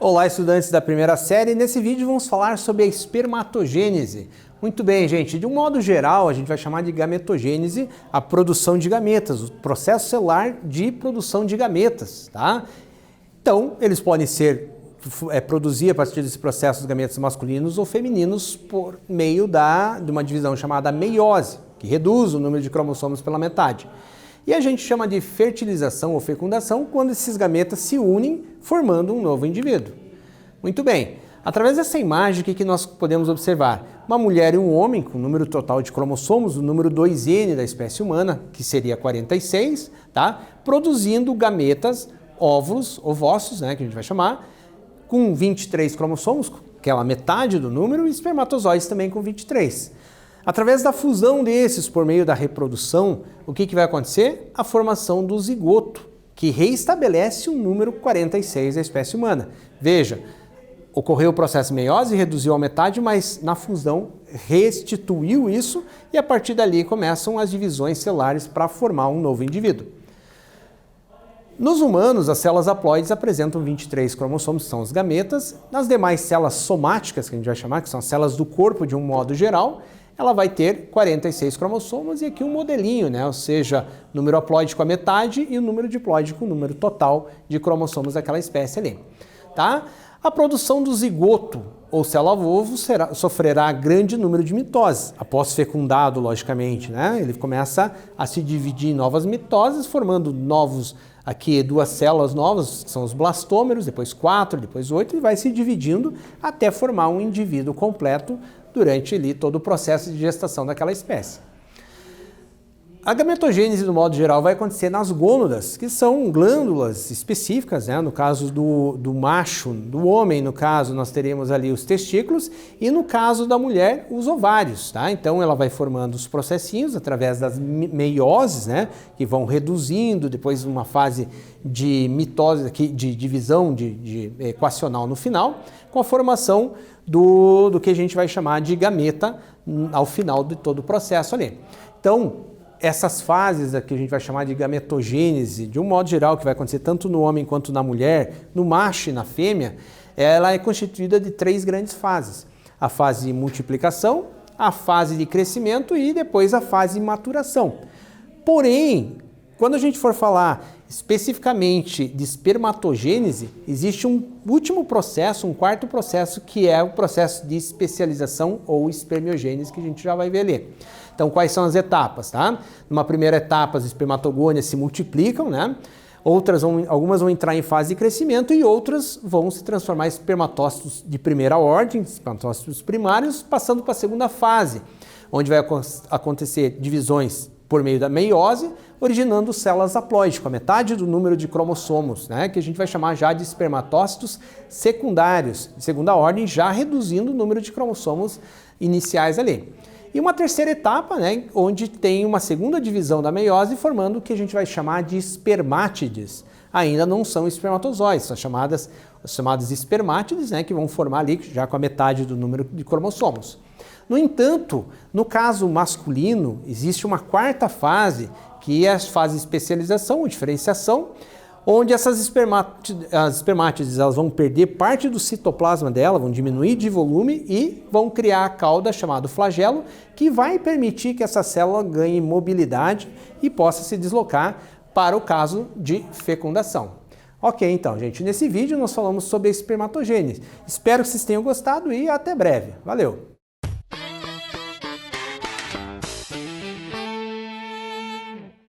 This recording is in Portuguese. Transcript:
Olá, estudantes da primeira série. Nesse vídeo vamos falar sobre a espermatogênese. Muito bem, gente. De um modo geral, a gente vai chamar de gametogênese a produção de gametas, o processo celular de produção de gametas, tá? Então, eles podem ser produzir a partir desse processo os gametas masculinos ou femininos por meio de uma divisão chamada meiose, que reduz o número de cromossomos pela metade. E a gente chama de fertilização ou fecundação quando esses gametas se unem formando um novo indivíduo. Muito bem, através dessa imagem, o que nós podemos observar? Uma mulher e um homem com o número total de cromossomos, o número 2N da espécie humana, que seria 46, tá? Produzindo gametas, óvulos, ovócitos, né, que a gente vai chamar, com 23 cromossomos, que é a metade do número, e espermatozoides também com 23. Através da fusão desses por meio da reprodução, o que vai acontecer? A formação do zigoto, que reestabelece o número 46 da espécie humana. Veja, ocorreu o processo meiose, reduziu a metade, mas na fusão restituiu isso e a partir dali começam as divisões celulares para formar um novo indivíduo. Nos humanos, as células haploides apresentam 23 cromossomos, que são os gametas. Nas demais células somáticas, que a gente vai chamar, que são as células do corpo de um modo geral, ela vai ter 46 cromossomos e aqui um modelinho, né? Ou seja, número haploide com a metade e o número diploide com o número total de cromossomos daquela espécie ali. Tá? A produção do zigoto ou célula-ovo sofrerá grande número de mitoses, após fecundado, logicamente, né? Ele começa a se dividir em novas mitoses, formando duas células novas, que são os blastômeros, depois 4, depois 8, e vai se dividindo até formar um indivíduo completo durante ali todo o processo de gestação daquela espécie. A gametogênese, do modo geral, vai acontecer nas gônadas, que são glândulas específicas, né? No caso do macho, do homem, no caso, nós teremos ali os testículos, e no caso da mulher, os ovários, tá? Então, ela vai formando os processinhos através das meioses, né? Que vão reduzindo, depois uma fase de mitose, de divisão equacional no final, com a formação do que a gente vai chamar de gameta ao final de todo o processo ali. Então, essas fases que a gente vai chamar de gametogênese, de um modo geral, que vai acontecer tanto no homem quanto na mulher, no macho e na fêmea, ela é constituída de 3 grandes fases. A fase de multiplicação, a fase de crescimento e depois a fase de maturação. Porém, quando a gente for falar especificamente de espermatogênese, existe um último processo, um quarto processo, que é o processo de especialização ou espermiogênese, que a gente já vai ver ali. Então, quais são as etapas, tá? Numa primeira etapa, as espermatogônias se multiplicam, né? Algumas vão entrar em fase de crescimento e outras vão se transformar em espermatócitos de primeira ordem, espermatócitos primários, passando para a segunda fase, onde vai acontecer divisões por meio da meiose, originando células haploides, com a metade do número de cromossomos, né? Que a gente vai chamar já de espermatócitos secundários, de segunda ordem, já reduzindo o número de cromossomos iniciais ali. E uma terceira etapa, né, onde tem uma segunda divisão da meiose, formando o que a gente vai chamar de espermátides. Ainda não são espermatozoides, são chamadas espermátides, né, que vão formar ali já com a metade do número de cromossomos. No entanto, no caso masculino, existe uma quarta fase, que é a fase de especialização ou diferenciação, onde essas espermátides elas vão perder parte do citoplasma dela, vão diminuir de volume e vão criar a cauda chamada flagelo, que vai permitir que essa célula ganhe mobilidade e possa se deslocar para o caso de fecundação. Ok, então, gente, nesse vídeo nós falamos sobre a espermatogênese. Espero que vocês tenham gostado e até breve. Valeu!